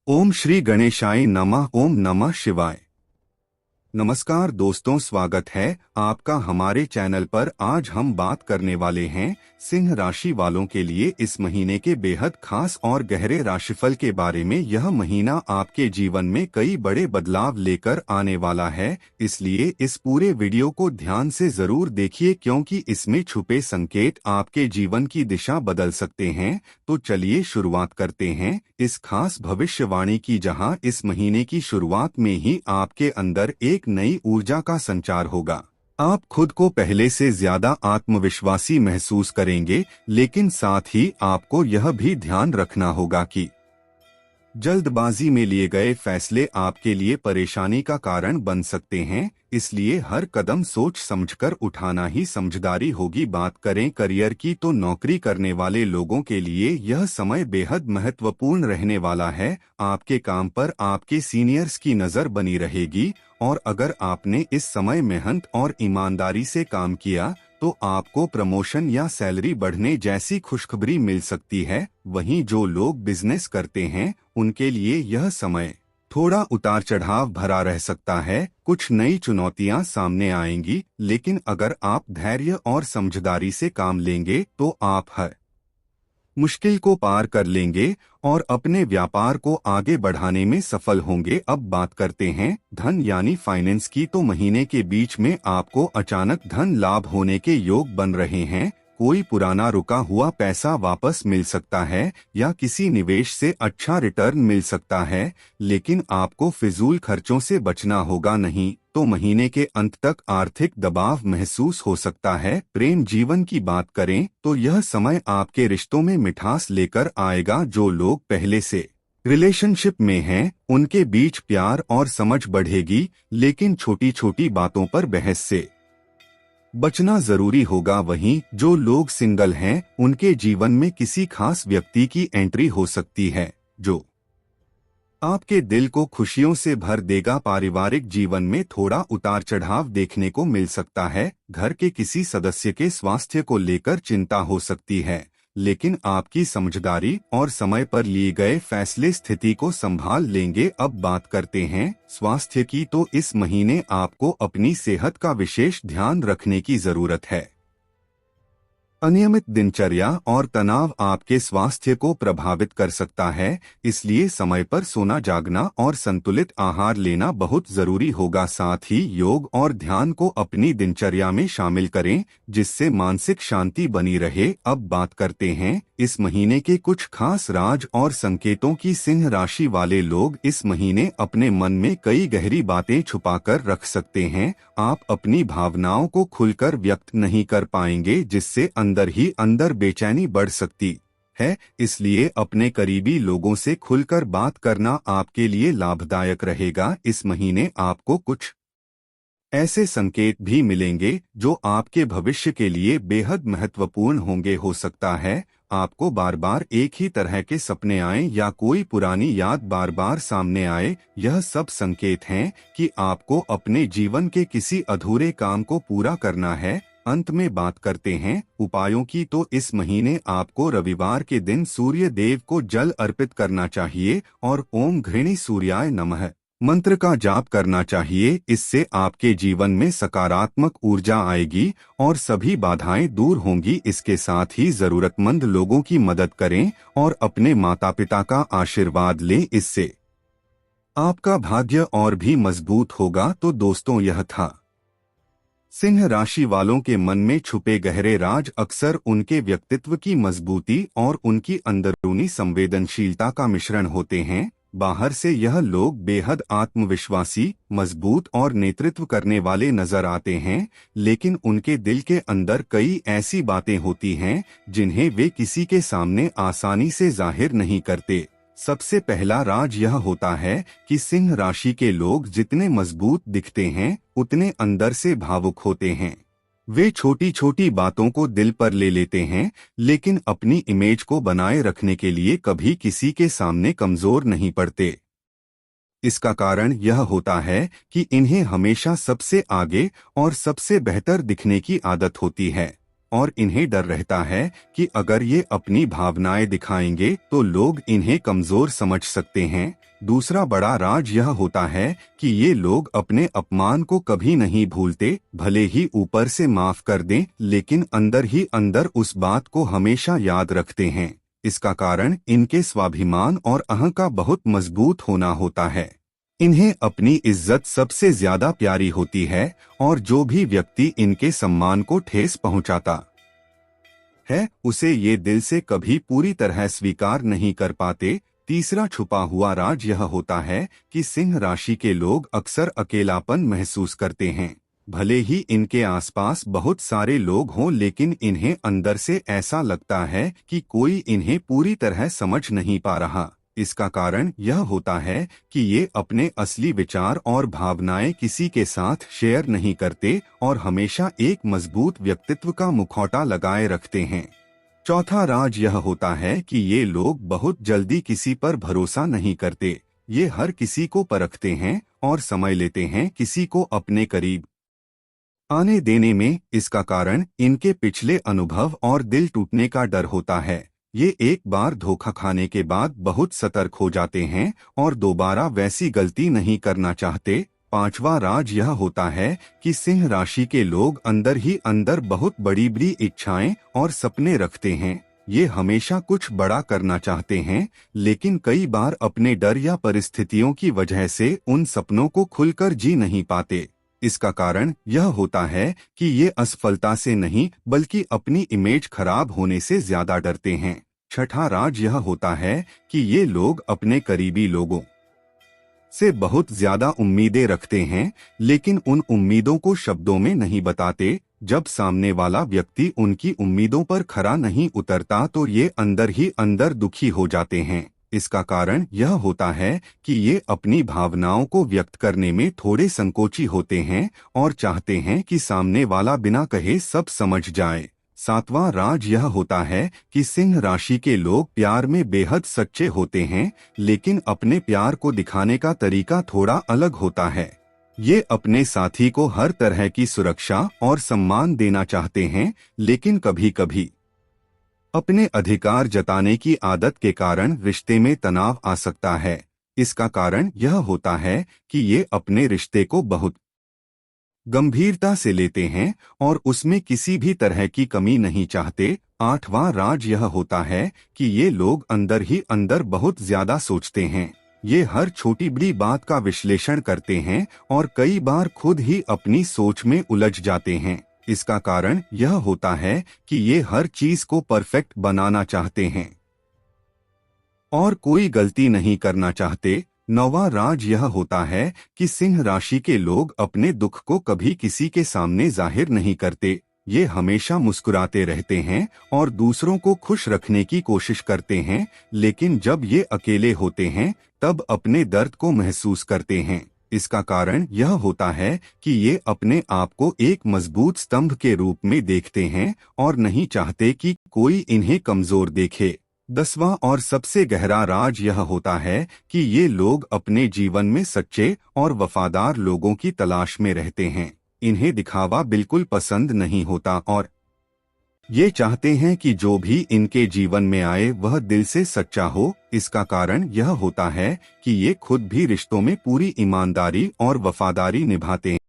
ओम श्री गणेशाय नमः। ओम नमः शिवाय। नमस्कार दोस्तों, स्वागत है आपका हमारे चैनल पर। आज हम बात करने वाले हैं सिंह राशि वालों के लिए इस महीने के बेहद खास और गहरे राशिफल के बारे में। यह महीना आपके जीवन में कई बड़े बदलाव लेकर आने वाला है, इसलिए इस पूरे वीडियो को ध्यान से जरूर देखिए क्योंकि इसमें छुपे संकेत आपके जीवन की दिशा बदल सकते हैं। तो चलिए शुरुआत करते हैं इस खास भविष्यवाणी की, जहां इस महीने की शुरुआत में ही आपके अंदर एक नई ऊर्जा का संचार होगा। आप खुद को पहले से ज्यादा आत्मविश्वासी महसूस करेंगे, लेकिन साथ ही आपको यह भी ध्यान रखना होगा कि जल्दबाजी में लिए गए फैसले आपके लिए परेशानी का कारण बन सकते हैं, इसलिए हर कदम सोच समझकर उठाना ही समझदारी होगी। बात करें करियर की, तो नौकरी करने वाले लोगों के लिए यह समय बेहद महत्वपूर्ण रहने वाला है। आपके काम पर आपके सीनियर्स की नज़र बनी रहेगी और अगर आपने इस समय मेहनत और ईमानदारी से काम किया तो आपको प्रमोशन या सैलरी बढ़ने जैसी खुशखबरी मिल सकती है। वहीं जो लोग बिजनेस करते हैं उनके लिए यह समय थोड़ा उतार चढ़ाव भरा रह सकता है। कुछ नई चुनौतियां सामने आएंगी, लेकिन अगर आप धैर्य और समझदारी से काम लेंगे तो आप हर मुश्किल को पार कर लेंगे और अपने व्यापार को आगे बढ़ाने में सफल होंगे। अब बात करते हैं धन यानी फाइनेंस की, तो महीने के बीच में आपको अचानक धन लाभ होने के योग बन रहे हैं। कोई पुराना रुका हुआ पैसा वापस मिल सकता है या किसी निवेश से अच्छा रिटर्न मिल सकता है, लेकिन आपको फिजूल खर्चों से बचना होगा, नहीं तो महीने के अंत तक आर्थिक दबाव महसूस हो सकता है। प्रेम जीवन की बात करें तो यह समय आपके रिश्तों में मिठास लेकर आएगा। जो लोग पहले से रिलेशनशिप में हैं उनके बीच प्यार और समझ बढ़ेगी, लेकिन छोटी छोटी बातों पर बहस से बचना जरूरी होगा। वहीं जो लोग सिंगल हैं उनके जीवन में किसी खास व्यक्ति की एंट्री हो सकती है जो आपके दिल को खुशियों से भर देगा। पारिवारिक जीवन में थोड़ा उतार चढ़ाव देखने को मिल सकता है। घर के किसी सदस्य के स्वास्थ्य को लेकर चिंता हो सकती है, लेकिन आपकी समझदारी और समय पर लिए गए फैसले स्थिति को संभाल लेंगे। अब बात करते हैं स्वास्थ्य की, तो इस महीने आपको अपनी सेहत का विशेष ध्यान रखने की जरूरत है। अनियमित दिनचर्या और तनाव आपके स्वास्थ्य को प्रभावित कर सकता है, इसलिए समय पर सोना, जागना और संतुलित आहार लेना बहुत जरूरी होगा। साथ ही योग और ध्यान को अपनी दिनचर्या में शामिल करें, जिससे मानसिक शांति बनी रहे। अब बात करते हैं इस महीने के कुछ खास राज और संकेतों की। सिंह राशि वाले लोग इस महीने अपने मन में कई गहरी बातें छुपाकर रख सकते हैं। आप अपनी भावनाओं को खुलकर व्यक्त नहीं कर पाएंगे, जिससे अंदर ही अंदर बेचैनी बढ़ सकती है। इसलिए अपने करीबी लोगों से खुलकर बात करना आपके लिए लाभदायक रहेगा। इस महीने आपको कुछ ऐसे संकेत भी मिलेंगे जो आपके भविष्य के लिए बेहद महत्वपूर्ण होंगे। हो सकता है आपको बार बार एक ही तरह के सपने आएं या कोई पुरानी याद बार बार सामने आए। यह सब संकेत हैं कि आपको अपने जीवन के किसी अधूरे काम को पूरा करना है। अंत में बात करते हैं उपायों की, तो इस महीने आपको रविवार के दिन सूर्य देव को जल अर्पित करना चाहिए और ओम घृणी सूर्याय नमः मंत्र का जाप करना चाहिए। इससे आपके जीवन में सकारात्मक ऊर्जा आएगी और सभी बाधाएं दूर होंगी। इसके साथ ही जरूरतमंद लोगों की मदद करें और अपने माता पिता का आशीर्वाद लें, इससे आपका भाग्य और भी मजबूत होगा। तो दोस्तों, यह था सिंह राशि वालों के मन में छुपे गहरे राज। अक्सर उनके व्यक्तित्व की मजबूती और उनकी अंदरूनी संवेदनशीलता का मिश्रण होते हैं। बाहर से यह लोग बेहद आत्मविश्वासी, मजबूत और नेतृत्व करने वाले नजर आते हैं, लेकिन उनके दिल के अंदर कई ऐसी बातें होती हैं जिन्हें वे किसी के सामने आसानी से जाहिर नहीं करते। सबसे पहला राज यह होता है कि सिंह राशि के लोग जितने मजबूत दिखते हैं उतने अंदर से भावुक होते हैं। वे छोटी छोटी बातों को दिल पर ले लेते हैं, लेकिन अपनी इमेज को बनाए रखने के लिए कभी किसी के सामने कमजोर नहीं पड़ते। इसका कारण यह होता है कि इन्हें हमेशा सबसे आगे और सबसे बेहतर दिखने की आदत होती है। और इन्हें डर रहता है कि अगर ये अपनी भावनाएं दिखाएंगे तो लोग इन्हें कमजोर समझ सकते हैं। दूसरा बड़ा राज यह होता है कि ये लोग अपने अपमान को कभी नहीं भूलते, भले ही ऊपर से माफ कर दें लेकिन अंदर ही अंदर उस बात को हमेशा याद रखते हैं। इसका कारण इनके स्वाभिमान और अहं का बहुत मजबूत होना होता है। इन्हें अपनी इज्जत सबसे ज्यादा प्यारी होती है और जो भी व्यक्ति इनके सम्मान को ठेस पहुंचाता है उसे ये दिल से कभी पूरी तरह स्वीकार नहीं कर पाते। तीसरा छुपा हुआ राज यह होता है कि सिंह राशि के लोग अक्सर अकेलापन महसूस करते हैं। भले ही इनके आसपास बहुत सारे लोग हों लेकिन इन्हें अंदर से ऐसा लगता है कि कोई इन्हें पूरी तरह समझ नहीं पा रहा। इसका कारण यह होता है कि ये अपने असली विचार और भावनाएं किसी के साथ शेयर नहीं करते और हमेशा एक मजबूत व्यक्तित्व का मुखौटा लगाए रखते हैं। चौथा राज यह होता है कि ये लोग बहुत जल्दी किसी पर भरोसा नहीं करते। ये हर किसी को परखते हैं और समय लेते हैं किसी को अपने करीब आने देने में। इसका कारण इनके पिछले अनुभव और दिल टूटने का डर होता है। ये एक बार धोखा खाने के बाद बहुत सतर्क हो जाते हैं और दोबारा वैसी गलती नहीं करना चाहते। पांचवा राज यह होता है कि सिंह राशि के लोग अंदर ही अंदर बहुत बड़ी बड़ी इच्छाएं और सपने रखते हैं। ये हमेशा कुछ बड़ा करना चाहते हैं लेकिन कई बार अपने डर या परिस्थितियों की वजह से उन सपनों को खुलकर जी नहीं पाते। इसका कारण यह होता है कि ये असफलता से नहीं बल्कि अपनी इमेज खराब होने से ज्यादा डरते हैं। छठा राज यह होता है कि ये लोग अपने करीबी लोगों से बहुत ज्यादा उम्मीदें रखते हैं लेकिन उन उम्मीदों को शब्दों में नहीं बताते। जब सामने वाला व्यक्ति उनकी उम्मीदों पर खरा नहीं उतरता तो ये अंदर ही अंदर दुखी हो जाते हैं। इसका कारण यह होता है कि ये अपनी भावनाओं को व्यक्त करने में थोड़े संकोची होते हैं और चाहते हैं कि सामने वाला बिना कहे सब समझ जाए। सातवां राज यह होता है कि सिंह राशि के लोग प्यार में बेहद सच्चे होते हैं लेकिन अपने प्यार को दिखाने का तरीका थोड़ा अलग होता है। ये अपने साथी को हर तरह की सुरक्षा और सम्मान देना चाहते हैं लेकिन कभी कभी अपने अधिकार जताने की आदत के कारण रिश्ते में तनाव आ सकता है। इसका कारण यह होता है कि ये अपने रिश्ते को बहुत गंभीरता से लेते हैं और उसमें किसी भी तरह की कमी नहीं चाहते। आठवां राज यह होता है कि ये लोग अंदर ही अंदर बहुत ज्यादा सोचते हैं। ये हर छोटी बड़ी बात का विश्लेषण करते हैं और कई बार खुद ही अपनी सोच में उलझ जाते हैं। इसका कारण यह होता है कि ये हर चीज को परफेक्ट बनाना चाहते हैं और कोई गलती नहीं करना चाहते। नौवां राज यह होता है कि सिंह राशि के लोग अपने दुख को कभी किसी के सामने जाहिर नहीं करते। ये हमेशा मुस्कुराते रहते हैं और दूसरों को खुश रखने की कोशिश करते हैं लेकिन जब ये अकेले होते हैं तब अपने दर्द को महसूस करते हैं। इसका कारण यह होता है कि ये अपने आप को एक मजबूत स्तंभ के रूप में देखते हैं और नहीं चाहते कि कोई इन्हें कमजोर देखे। 10वां और सबसे गहरा राज यह होता है कि ये लोग अपने जीवन में सच्चे और वफादार लोगों की तलाश में रहते हैं। इन्हें दिखावा बिल्कुल पसंद नहीं होता और ये चाहते हैं कि जो भी इनके जीवन में आए वह दिल से सच्चा हो। इसका कारण यह होता है कि ये खुद भी रिश्तों में पूरी ईमानदारी और वफादारी निभाते हैं।